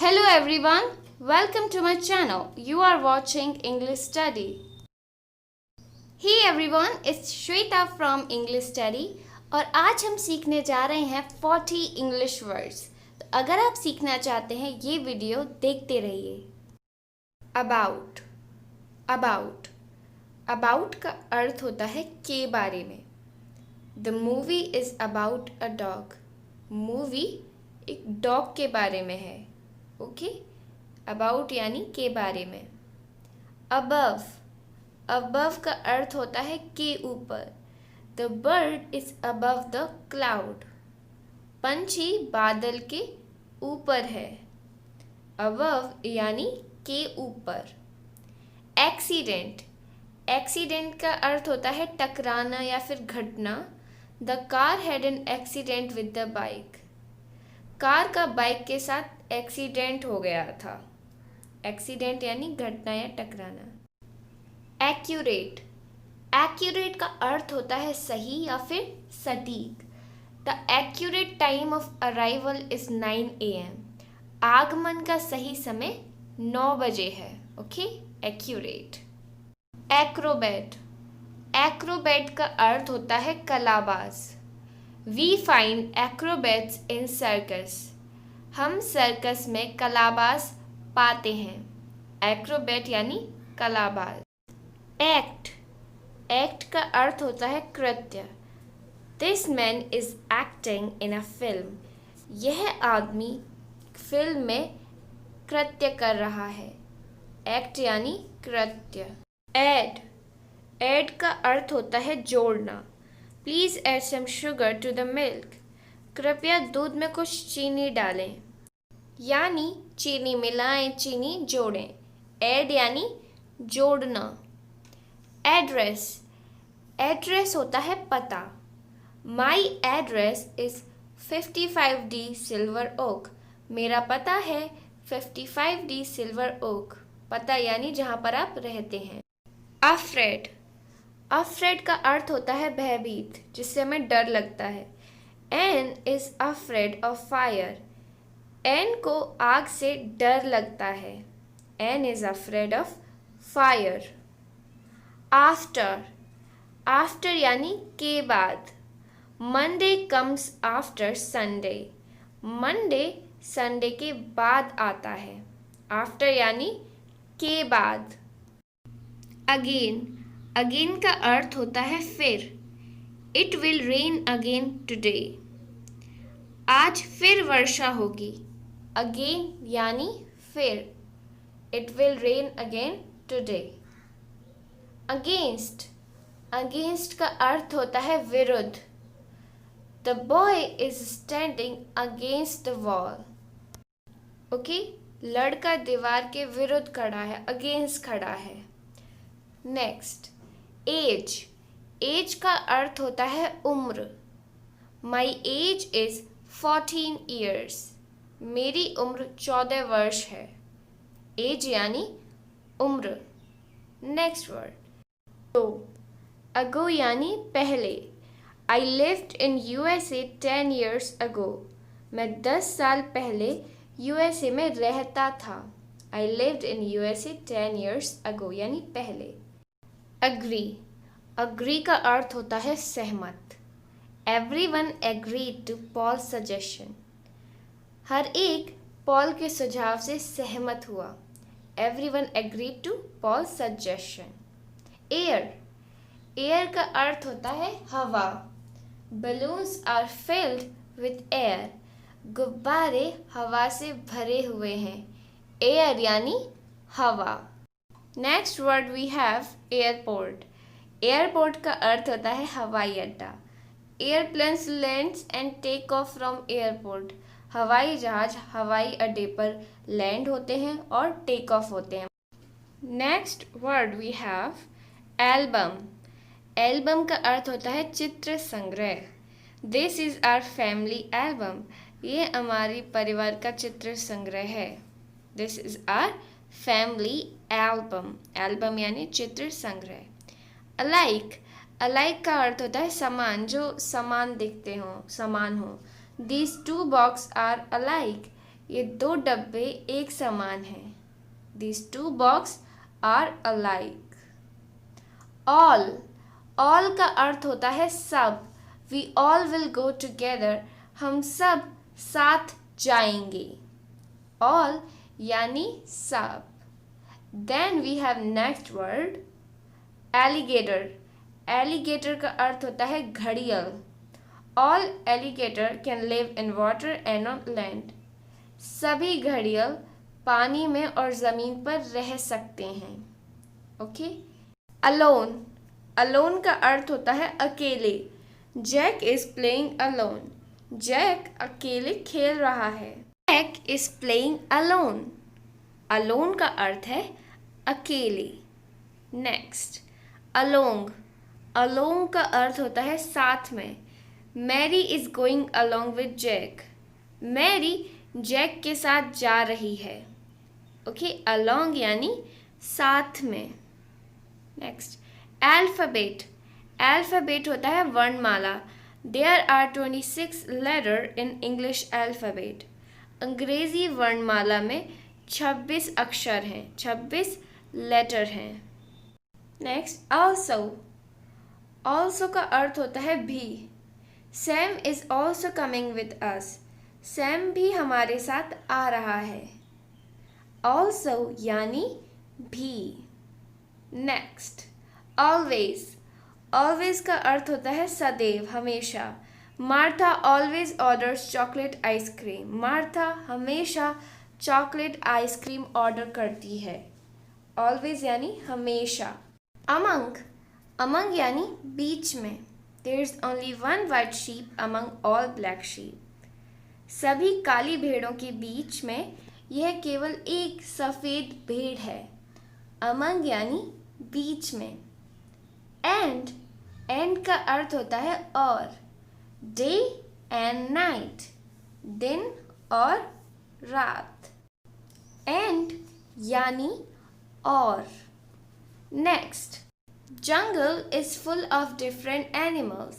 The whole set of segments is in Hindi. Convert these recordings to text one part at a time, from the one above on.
Hello everyone, welcome to my channel. You are watching English Study. Hey everyone, it's Shweta from English Study और आज हम सीखने जा रहे हैं 40 इंग्लिश वर्ड्स। तो अगर आप सीखना चाहते हैं ये वीडियो देखते रहिए। अबाउट अबाउट अबाउट का अर्थ होता है के बारे में। The movie is about a dog. Movie एक डॉग के बारे में है। ओके, अबाउट यानी के बारे में। अबव अबव का अर्थ होता है के ऊपर। The bird is above the cloud. पंछी बादल के ऊपर है। अबव यानी के ऊपर। एक्सीडेंट एक्सीडेंट का अर्थ होता है टकराना या फिर घटना। The car had an accident with the bike. Car का बाइक के साथ एक्सीडेंट हो गया था। एक्सीडेंट यानी घटना या टकराना। एक्यूरेट एक्यूरेट का अर्थ होता है सही या फिर सटीक। The accurate time of arrival is 9 AM। आगमन का सही समय 9 बजे है। Okay, accurate. एक्रोबैट एक्रोबैट का अर्थ होता है कलाबाज। We find acrobats in circus. हम सर्कस में कलाबाज पाते हैं। एक्रोबैट यानी कलाबाज। एक्ट एक्ट का अर्थ होता है कृत्य। This man is acting in a film. यह आदमी फिल्म में कृत्य कर रहा है। एक्ट यानी कृत्य। ऐड ऐड का अर्थ होता है जोड़ना। Please add some sugar to the milk. कृपया दूध में कुछ चीनी डालें। यानी चीनी मिलाएं, चीनी जोड़ें। ऐड यानी जोड़ना। एड्रेस एड्रेस होता है पता। My address is 55D silver oak. मेरा पता है 55D सिल्वर ओक। पता यानी जहाँ पर आप रहते हैं। अफ्रेड अफ्रेड का अर्थ होता है भयभीत, जिससे हमें डर लगता है। Ann is afraid of fire. Ann को आग से डर लगता है। Ann is afraid of fire. After after यानी के बाद। Monday comes after Sunday. Monday Sunday के बाद आता है। आफ्टर यानी के बाद। अगेन अगेन का अर्थ होता है फिर। It will rain again today. आज फिर वर्षा होगी। अगेन यानी फिर। It will rain again today. Against against का अर्थ होता है विरुद्ध। The boy is standing against the wall. Okay, लड़का दीवार के विरुद्ध खड़ा है, अगेंस्ट खड़ा है। नेक्स्ट, एज एज का अर्थ होता है उम्र। My age is 14 years. मेरी उम्र 14 वर्ष है। एज यानी उम्र। नेक्स्ट वर्ड, अगो यानी पहले। I lived in USA 10 years ago। मैं 10 साल पहले USA में रहता था। I lived in USA 10 years ago यानी पहले। अग्री अग्री का अर्थ होता है सहमत। Everyone agree to Paul suggestion. हर एक पॉल के सुझाव से सहमत हुआ। Everyone agree to Paul suggestion. Air air का अर्थ होता है हवा। Balloons are filled with air. गुब्बारे हवा से भरे हुए हैं। एयर यानी हवा। Next word we have airport. Airport का अर्थ होता है हवाई अड्डा। Airplanes lands and take off from airport. हवाई जहाज हवाई अड्डे पर लैंड होते हैं और टेक ऑफ होते हैं। Next word we have album. Album का अर्थ होता है चित्र संग्रह। This is our family album. ये हमारी परिवार का चित्र संग्रह है। This is our family album. Album यानी चित्र संग्रह। अलाइक अलाइक का अर्थ होता है समान, जो समान दिखते हो, समान हो। These two box are alike. ये दो डब्बे एक समान हैं. These two boxes are alike. All. All का अर्थ होता है सब. We all will go together. हम सब साथ जाएंगे. All यानी सब. Then we have next word alligator. Alligator का अर्थ होता है घड़ियाल. All alligator can live in water and on land. सभी घड़ियाल पानी में और ज़मीन पर रह सकते हैं. ओके. Alone. Alone का अर्थ होता है अकेले. Jack is playing alone. Jack अकेले खेल रहा है. Jack is playing alone. Alone का अर्थ है अकेले. Next, along. Along का अर्थ होता है साथ में. Mary is going along with Jack. Mary Jack के साथ जा रही है. ओके. along यानी साथ में. Next, alphabet. Alphabet होता है वर्णमाला. There are 26 letters in English alphabet. अंग्रेजी वर्णमाला में 26 अक्षर हैं, 26 लेटर हैं. Next, also. Also का अर्थ होता है भी. Sam is also coming with us. Sam भी हमारे साथ आ रहा है. Also यानी भी. Next, always. Always का अर्थ होता है सदैव, हमेशा. Martha always orders chocolate ice cream. Martha हमेशा चॉकलेट आइसक्रीम ऑर्डर करती है. Always यानी हमेशा. Among. Among यानी बीच में. There is only one white sheep among all black sheep. सभी काली भेड़ों के बीच में यह केवल एक सफ़ेद भेड़ है. Among यानी बीच में. And. And का अर्थ होता है और. Day and night. दिन और रात. And यानी और. Next, jungle is full of different animals.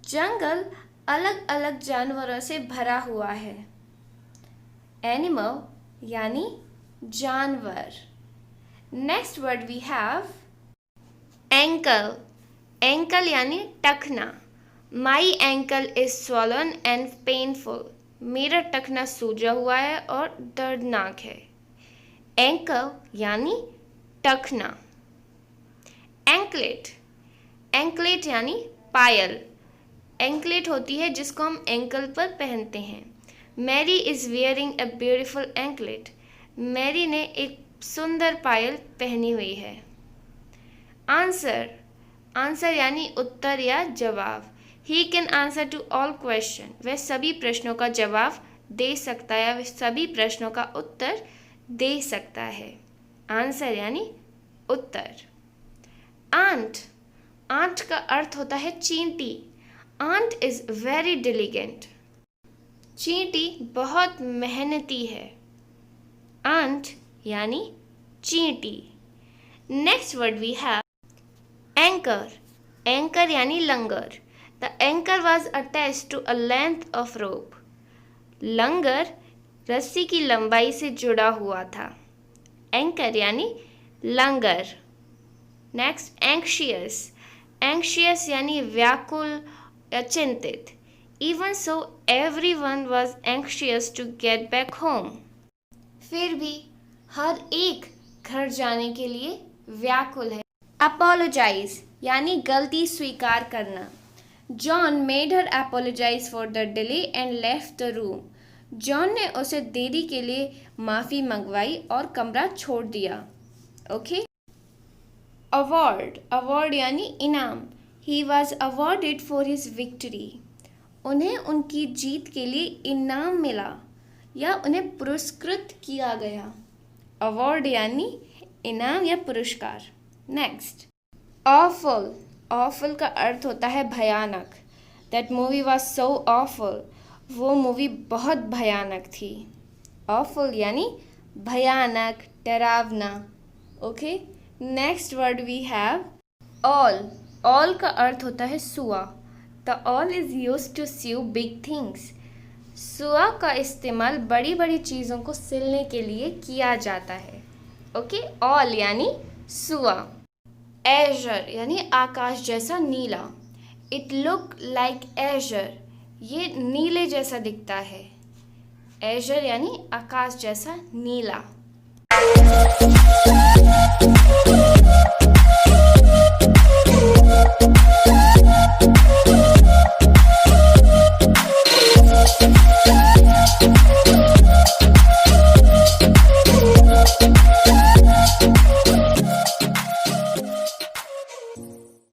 जंगल अलग अलग जानवरों से भरा हुआ है. Animal यानी जानवर. Next word we have ankle. Ankle यानी टखना. My ankle is swollen and painful. मेरा टखना सूजा हुआ है और दर्दनाक है. Ankle यानी टखना. Anklet. Anklet यानी पायल. Anklet होती है जिसको हम एंकल पर पहनते हैं. Mary is wearing a beautiful anklet. Mary ने एक सुंदर पायल पहनी हुई है. Answer. Answer यानी उत्तर या जवाब. He can answer to all question. वह सभी प्रश्नों का जवाब दे सकता है या वह सभी प्रश्नों का उत्तर दे सकता है. आंसर यानी उत्तर. Aunt. Aunt का अर्थ होता है चींटी. Aunt is very diligent. चींटी बहुत मेहनती है. Aunt यानी चींटी. Next word we have anchor. Anchor यानी लंगर. The anchor was attached to a length of rope. लंगर रस्सी की लंबाई से जुड़ा हुआ था. Anchor यानी लंगर. Next, anxious. Anxious यानी व्याकुल या चिंतित. Even so, everyone was anxious to get back home. फिर भी हर एक घर जाने के लिए व्याकुल है. Apologize यानी गलती स्वीकार करना. John made her apologize for the delay and left the room. John ने उसे देरी के लिए माफ़ी मंगवाई और कमरा छोड़ दिया. Okay? Award. Award यानी इनाम. He was awarded for his victory. उन्हें उनकी जीत के लिए इनाम मिला या उन्हें पुरस्कृत किया गया. Award यानी इनाम या पुरस्कार. Next, awful. Awful का अर्थ होता है भयानक. That movie was so awful. वो मूवी बहुत भयानक थी. Awful यानी भयानक, डरावना. Okay? Next word we have awl. Awl का अर्थ होता है सुआ. The awl is used to sew big things. सुआ का इस्तेमाल बड़ी बड़ी चीज़ों को सिलने के लिए किया जाता है। ओके, ऑल यानी सुआ। एजर यानी आकाश जैसा नीला। इट लुक लाइक एजर, ये नीले जैसा दिखता है। एजर यानी आकाश जैसा नीला।